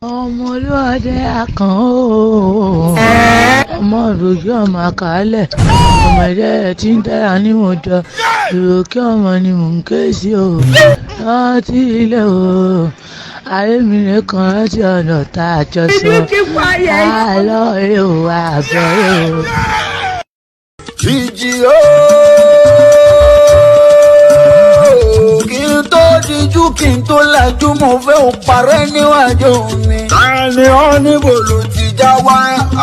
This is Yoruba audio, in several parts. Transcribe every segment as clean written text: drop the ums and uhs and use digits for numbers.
ọmọlúwàdé akàn ó ọmọ ìròjú ọmọ àkàálẹ̀ ọmọ ẹ̀dẹ́ tí ń dára ní mọ̀jọ ìròkè ọmọ ni mò ń ké sí o rántí ilé o ayé mi nìkan rántí ọ̀nà tá a jọ sọ àlọ́ èrè o àbọ̀ èrè o. Jíjí o kí n tó dijú kí n tó lajú mo fẹ́ ò parẹ́ níwájú mi. Tani ọ́ níbo ló ti já wá?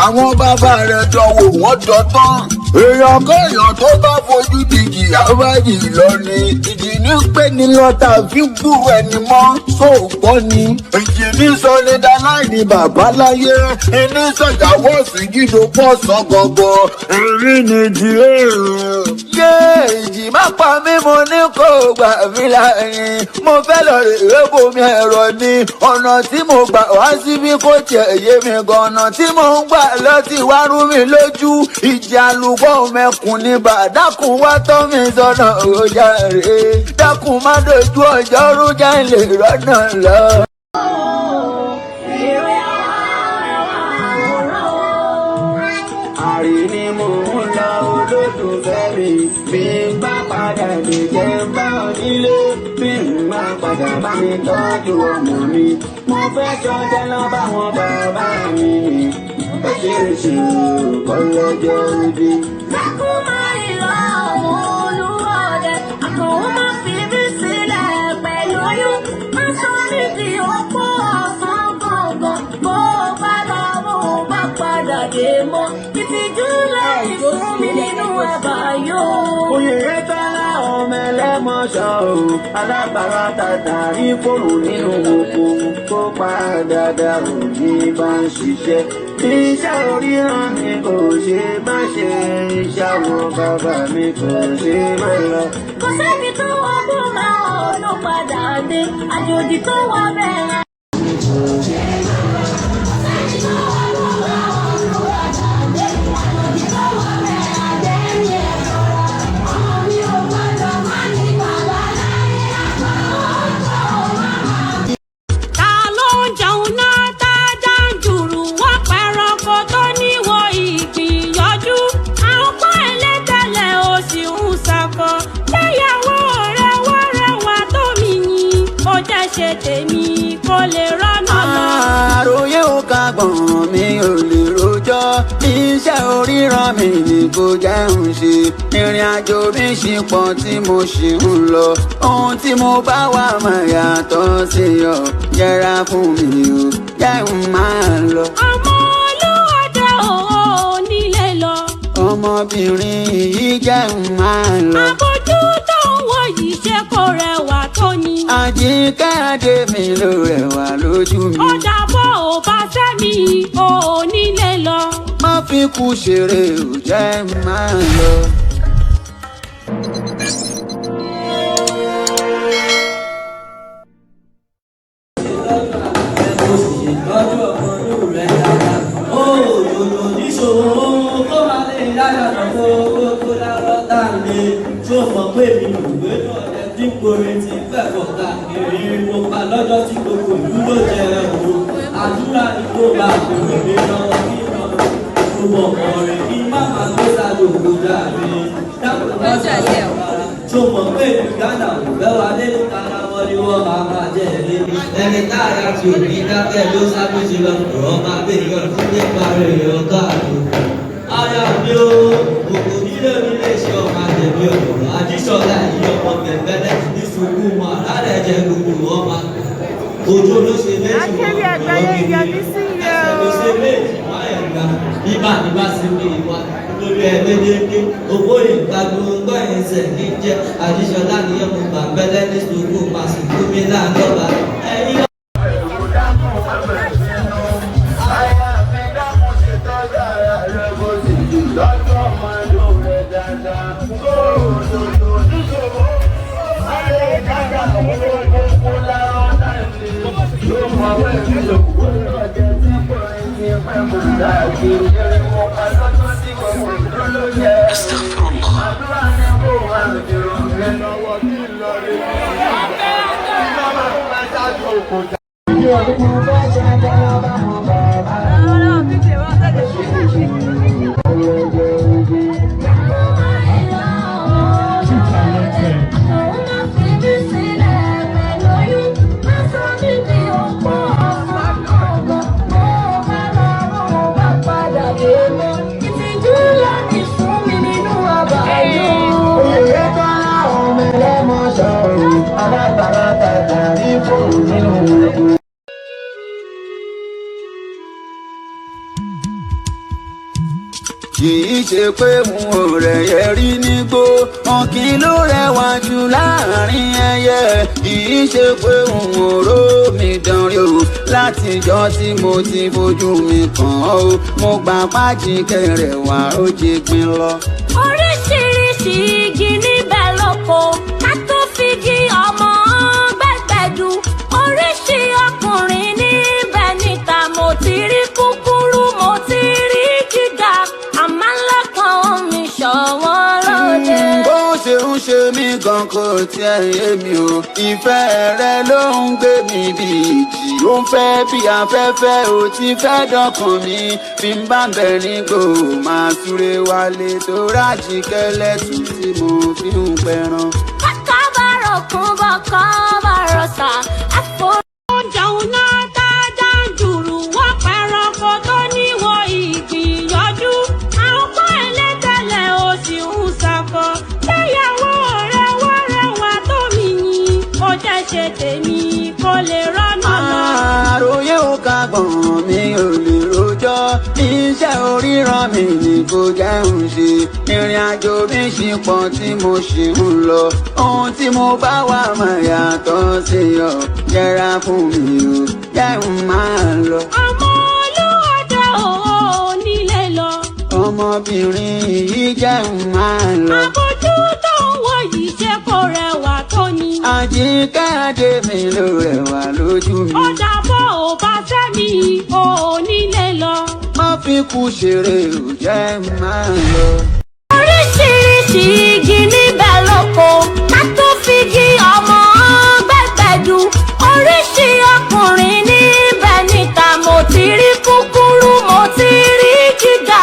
Àwọn bàbá rẹ̀ dánwò wọ́n dọ́tán. Èèyàn kéèyàn tó bá fojú dìjì àwájì lọ ni. Ìjì ní pé ní lọ́tà fi gbúrò ẹni mọ́ sóògbọ́ ni. Ìjì ní sọ ní dáláìní bàbá láyé. Ẹni sọ̀yàwó sí jíjó pọ̀ sàn gọ̀gọ̀. Èrí ni ìjì èrò. Yé ìjì má pa mí mo ní kó gbà mí láàrin. Mo fẹ́ lọ rèé bomi ẹ̀rọ ni. Ọ̀nà tí mo gbà wá síbí kò tiẹ̀ yé mi gan. Ọ̀nà tí mo ń gbà lọ ti wá rú mi lójú. Ìjì àlùkò mẹ́kùn ní bàdákùn wá tọ́ mi sọ́nà òòjà rè. Dákun má dojú ọjọ́ rújà lè rọ́nà lọ. Àrí ni mo ń lọ olólùfẹ́ mi. Bí n bá padà lè jẹ́ bá ọ nílé. Bí n má padà bá mi tọ́jú ọmọ mi. Mo fẹ́ jọjẹ́ lọ bá wọn bàbá mi. Ó ṣe é ṣe kọ́ lọ́jọ́ ibi. Dákun máa ń lọ àwọn olúwọ̀dẹ. Àkànwó máa fi mí sílẹ̀ pẹ̀lú oyún. Má sọ mí di opó ọ̀sán gbọ̀ngàn. Bó o bá lọ bó o bá padà dé mọ́. Ìtìjú lẹ́yìn fún mi nínú ẹ̀bà yóò. Oyè tọ́lá ọmọ ẹlẹ́mọ̀ṣọ́ o. Alábàárà tàtà rí fóònù nínú oko. Kó padà dà òní bá ń ṣiṣẹ́. Iṣẹ́ oríran mi kò ṣe má ṣe. Iṣẹ́ àwọn bàbá mi kò ṣe má lọ. Kò sẹ́ni tó wọ́n bó máa ọ̀nà padà dé. Àjòjì tó wọ́n bẹ̀rẹ̀. Ṣe tèmi kó lè rọ́nà lọ. Àròyé ò kagbọ̀n mi ò lè rojọ́. Iṣẹ́ oríran mi ni kò jẹun ṣe. Ìrìn àjò mi ṣì pọ̀ tí mo ṣì ń lọ. Ohun tí mo bá wà máa yàtọ̀ sí ọ. Yẹra fún mi o, jẹun máa lọ. Ọmọ olúwàdé ò nílé lọ. Ọmọbìnrin yìí jẹun máa lọ. Àbójú tó ń wò yìí ṣe kó rẹwà tó ni. Àjíkẹ́ Adé mi ló rẹwà lójú mi. Ó dàbọ̀ ò bá sẹ́mi ò nílé lọ. Má fi kú ṣeré ò jẹ́ máa lọ. Orin ti fẹ́fọ̀ káàkiri mo pa lọ́jọ́ tí gbogbo ìlú ló jẹ ẹ̀rọ àdúrà ní kó bá bèrè mi lọ́wọ́ kí lọ́wọ́ gbogbo ọ̀rẹ́ kí má máa gbé sáré òkúta mi dákun lọ́jà yẹ ọ̀rá tó mọ̀ pé Ghana kò fẹ́ wá dé kára wọn ni wọ́n máa jẹ́ ẹ̀lé ẹni táyà tí ò ní dákẹ́ ló sábẹ́sì lọ ọ̀rọ̀ máa bèèrè ọdún nípa rẹ̀ ọ̀gá àdó ara mi ó gbogbo nílé ṣe ọmọ àtẹ̀bí ọ̀rọ̀ àdìsọ́lá yìí ọmọ bẹ̀bẹ̀lẹ̀ ìfòkú mọ́ àládẹ́jẹ́ gbogbo ọmọ ojú ló ṣe méjì ló ṣe méjì máa ẹ̀gbà nígbà sí mi wá lórí ẹgbẹ́dẹ́gbẹ́ owó ìgbàgbọ́ ẹ̀sẹ̀ ní jẹ́ àdìsọ́lá ní ọmọ bẹ̀bẹ̀lẹ̀ ìfòkú pàṣípò mi láàdọ́gba ẹ̀yìn. Astaghfirullah. kìí ṣe pé mo rẹ̀ yẹ rí nígbó ọ̀kìn ló rẹwà jù láàrin ẹyẹ kìí ṣe pé mo ró mi dán rí o látijọ́ tí mo ti fojú mi kàn ó mo gbà pájì kẹrẹ̀wà ó jẹ gbin lọ. oríṣiríṣi igi níbẹ̀ lóko ká tó figi ọmọ gbẹ̀gbẹ̀dù oríṣi ọkùnrin níbẹ̀ níta mo ti rí kúkúrú mo ti rí gíga àmọ́ lọ́kàn mi ṣọ̀wọ́n lóde. bó ṣe ń ṣe mí gan kò tiẹ̀ yé mi o ìfẹ́ rẹ ló ń gbé mi bí ìjì ó ń fẹ́ bí afẹ́fẹ́ ò ti fẹ́ dọ̀kan mi bí n bá bẹ̀ nígbò máa súré wálé tó rájì kẹ́lẹ́ tù tí mo fi ń pẹran. bàkà bá rọ̀kùn bàkà bá rọ̀ṣà àfọ̀. oúnjẹ òná dáadáa ń jùrù wọ́n pẹ̀rọ̀kọ tó níwọ̀ ìgbìyànjú àwọn kọ́ ẹlẹ́tẹ̀lẹ̀ ó sì ń sàkọ lẹ́yàwó rẹ̀ wọ́n rẹwà tó mi yìn ó jẹ́ ṣe tèmi kó lè rọ́nà lọ. àròyé ò ká gbọ̀n mi ò lè rojọ́ iṣẹ́ oríran mi ni kò jẹun ṣe ìrìn àjò mi ṣì pọ̀ tí mo ṣì ń lọ ohun tí mo bá wà máa yàtọ̀ sí ọ yẹra fún mi o jẹun máa lọ. ọmọ olúwàdà ò nílé lọ. ọmọbìnrin yìí jẹun máa lọ. àbójú tó ń wọ yìí ṣe kó rẹwà tó ni. àjíkẹ́ adé mi ló rẹwà lójú mi. ọjà bọ́ ò bá sẹ́mi ò nílé lọ. wọ́n fi kú ṣeré ò jẹun máa lọ. oríṣiríṣi igi níbẹ̀ lóko ká tó figi ọmọ gbẹ̀gbẹ̀dù oríṣi ọkùnrin níbẹ̀ níta mo ti rí kúkúrú mo ti rí gíga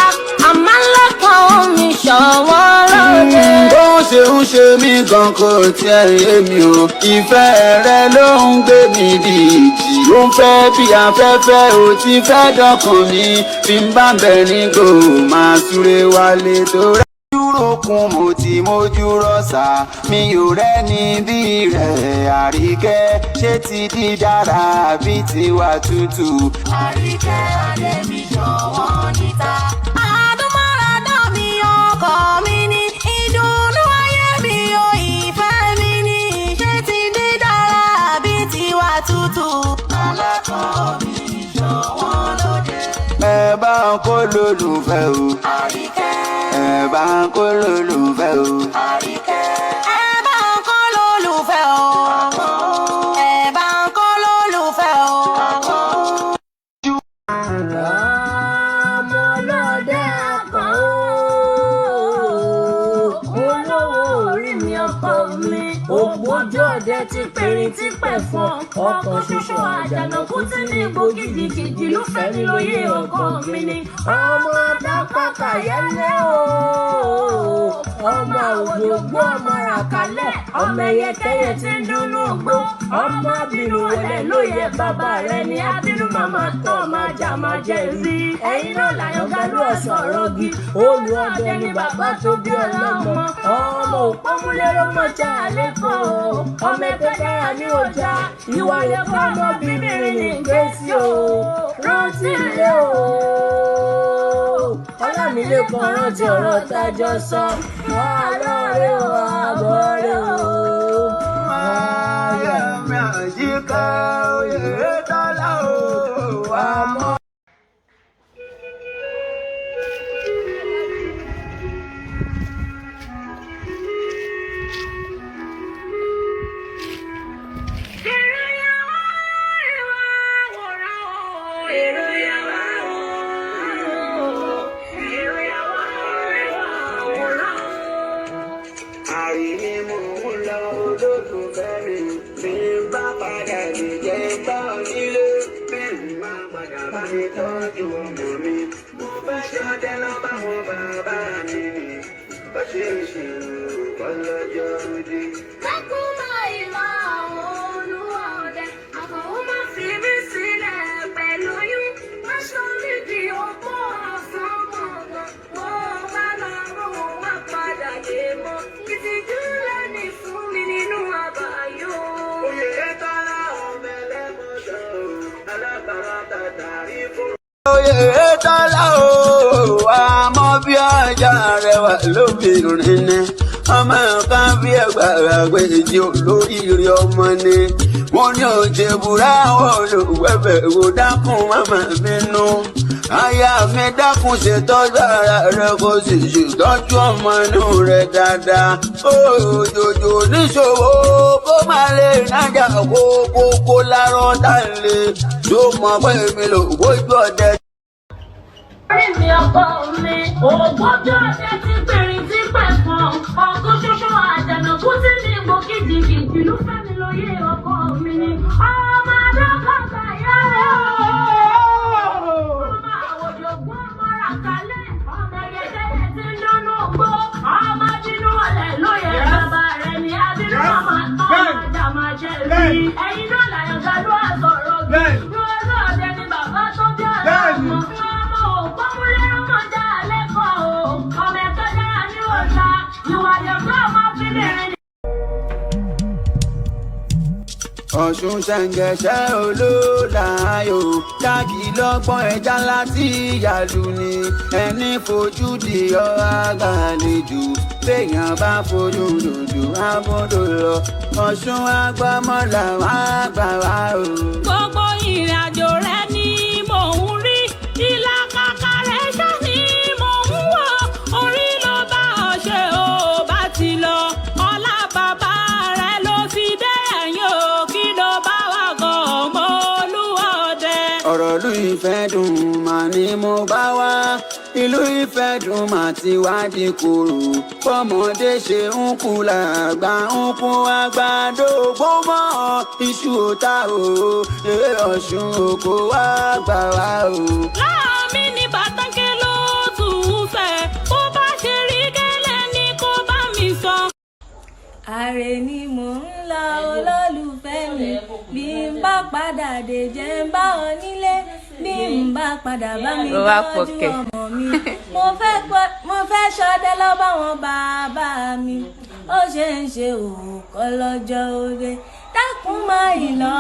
àmọ́ lọ́kàn mi ṣọ̀wọ́n lóde. bó ṣe ń ṣe mí gan kò tiẹ̀ yé mi o ìfẹ́ rẹ ló ń gbé mi bí ìjì ó ń fẹ́ bí afẹ́fẹ́ ò ti fẹ́ dọ̀kan mi bí n bá bẹ̀ nígbò máa súré wálé tó rẹ́. dúrókun mo ti mójú rọ́ṣà mi ò rẹ́ni bí rẹ̀ àríkẹ́ ṣé ti di dára bí tiwa tútù. àríkẹ́ adé mi ṣọ̀wọ́n níta. àdúmọ̀ràdá mi ọkọ mi ní ìdùnnú ayé mi ò ìfẹ́ mi ní ṣé ti di dára bí tiwa tútù. alákọ̀ọ́ mi ṣọ̀wọ́n lóde. ẹ bá ń kó lólùfẹ́ o. àríkẹ́. ẹ bá ń kó lólùfẹ́ o. àríkẹ́. ẹ bá ń kọ́ lólùfẹ́ o. ẹ bá ń kọ́ lólùfẹ́ o. ọmọ ọlọ́dẹ àpọ̀ olówó orí mi ọkọ mi ògbójú ọdẹ ti pẹ̀rin tí pẹ̀ fún ọkọ̀ ṣoṣo àjànàkú tí ní igbó gidigidi ló fẹ́ mi lóye ọkọ mi ni ọmọ dápàkà yẹlẹ o ọmọ àwòdì ògbó ọmọ ràkálẹ̀ ọmọ ẹyẹkẹyẹ tí ń dúnú gbó ọmọ abirùn wẹlẹ lóye bàbá rẹ ní abirù màmá tó ọmọ ajá máa jẹ rí ẹ̀yin náà làyàn gálú ọ̀sán ọ̀rọ̀gì olú ọdẹ ni bàbá tó bí ọlọ́mọ ọmọ òpómúlérò mọ̀já àlékò ọmọ ẹgbẹ́ dára ní ọjà ìwà yẹn kọ́ ọmọbìnrin ní ìgbésí o rántí ilé o ọlámilẹ́kan rántí ọ̀rọ̀ tájọ sọ àlọ́ rẹ o àbọ̀ rẹ o. ayé mi àyíká oyè tọ́lá o àmọ́. àìní mò ń lọ olólùfẹ́ mi bí n bá padà lè jẹ́ bá ọ nílé. bá mi tọ́jú ọmọ mi. Mo fẹ́ ṣọdẹ lọ bá wọn bàbá mi ni. Ó ṣe é ṣe kọ́ lọ́jọ́ dé. Dákun máa ìlà àwọn olúwa ọdẹ. Àkànwó máa fi mí sílẹ̀ pẹ̀lú yún. Má sọ mí di opó ọ̀sán gbọ̀ngàn. Mo bá lọ rún wá padà dé mọ́. Ìtìjú lẹ́ni fún mi nínú àbáyọ. Oyè tọ́lá ọmọ ẹlẹ́mọ̀ṣọ́ alábàárà tàtàrí fún. Oyè tọ́lá o, àmọ́ bí ọjà rẹwà lóbìnrin ni. Ọmọ kan bí ẹgbàá gbèjì olóríire ọmọ ni. Wọ́n ní òjèbúrà olùwẹ̀bẹ̀ wò dákun mọ́mọ́ bínú. Aya mi dákun ṣètọ́jú ara rẹ kó sì ṣètọ́jú ọmọ inú rẹ dáadáa. Òjòjò níṣòwò kó má lè nájà kókó lárọ́ tá n lè. Tó mọ̀ pé mi lò wójú ọdẹ. Orí mi ọkọ mi, ògbójú ọdẹ ti gbèrìn tí pẹ̀ fún ọkọ ṣoṣo àjànàkú tí ní mo kìjìkìjì ló fẹ́ mi lóye ọkọ mi ni. Ọmọ adókòtà ìyá rẹ̀ ọmọ àwòdì ògún ọmọ ràkálẹ̀ ọmọ ẹyẹkẹyẹ tí ń dúnú gbó ọmọ bínú ọ̀lẹ̀ lóye bàbá rẹ̀ ní abínú ọmọ àjà máa jẹ́ rí. Ẹ̀yin náà làyọ̀gá ló àsọ̀rọ̀ bí. Lóòrò ọdẹ ni bàbá tó bí ọ̀rọ̀ ọmọ. Ọ̀ṣun ṣẹ̀ǹgẹ̀ṣẹ̀ olóòláyò jákì lọ́gbọ́n ẹja láti ìyàlú ni ẹni fojú di ọ̀rá gbàlejò béèyàn bá fojú lòdù abọ́dọ̀ lọ Ọ̀ṣun agbámọ́lá wà gbà wá o. Gbogbo ìrìn àjò rẹ ni mò ń rí ìlàkàkà rẹ ṣá ni mò ń wò orí ló bá ọ ṣe ò bá ti lọ ọlá bàbá rẹ ló fi dé ẹ̀yìn o kí ló bá wà gan ọmọ Olúwa ọdẹ. Ọ̀rọ̀ ìlú Ifẹ̀ dùn mà ni mo bá wá ìlú Ifẹ̀ dùn mà ti wá di kòrò fọmọdé ṣe ń kú làgbà ń kú àgbàdo gbọmọ iṣu òta o eré Ọ̀ṣun òkò wá gbà wá o. Láàmì ní bàtàkẹ́ ló tún ń fẹ́ bó bá ṣe rí gẹ́lẹ́ ni kó bá mi sọ. Àrè ni mò ń lọ olólùfẹ́ mi bí n bá padà dé jẹ́ ń bá ọ nílé bí n bá padà bá mi tọ́jú ọmọ mi mo fẹ́ ṣọdẹ lọ bá wọn bàbá mi ó ṣe ń ṣe òkò lọ́jọ́ òde dákun máa ìlọ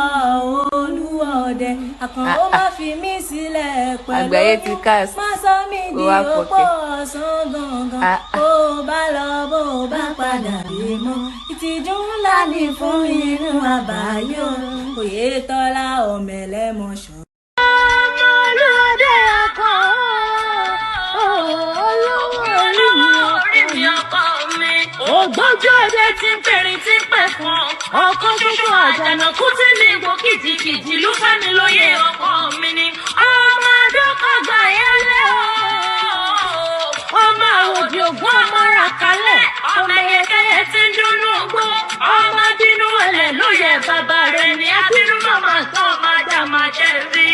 Olúwa ọdẹ Àkànó má fi mí sílẹ̀ pẹ̀lú oyún má sọ mí di opó ọ̀sán gangan bó bá lọ bó bá padà dé mọ́ ìtìjú ńlá ní fún inú àbáyọ Oyètọ́lá ọmọ ẹlẹ́mọ̀ṣọ́. Olúọdẹ Àkànó orí mi ọkọ mi ògbójú ọdẹ tí ń pèrìn tí ń pẹ̀ fún ọkọ ṣoṣo àjànàkú tí ní ìgbò kìjìkìjì ló fẹ́ mi lóye ọkọ mi ni ọmọ adókògbà yẹlẹ ọmọ àwòdì ògún ọmọ ràkálẹ̀ ọmọ ẹyẹkẹyẹ tí ń dúnú gbó ọmọ bínú ọ̀lẹ̀ lóye bàbá rẹ̀ ní abínú màmá tó ọmọ ajá máa jẹ́ rí.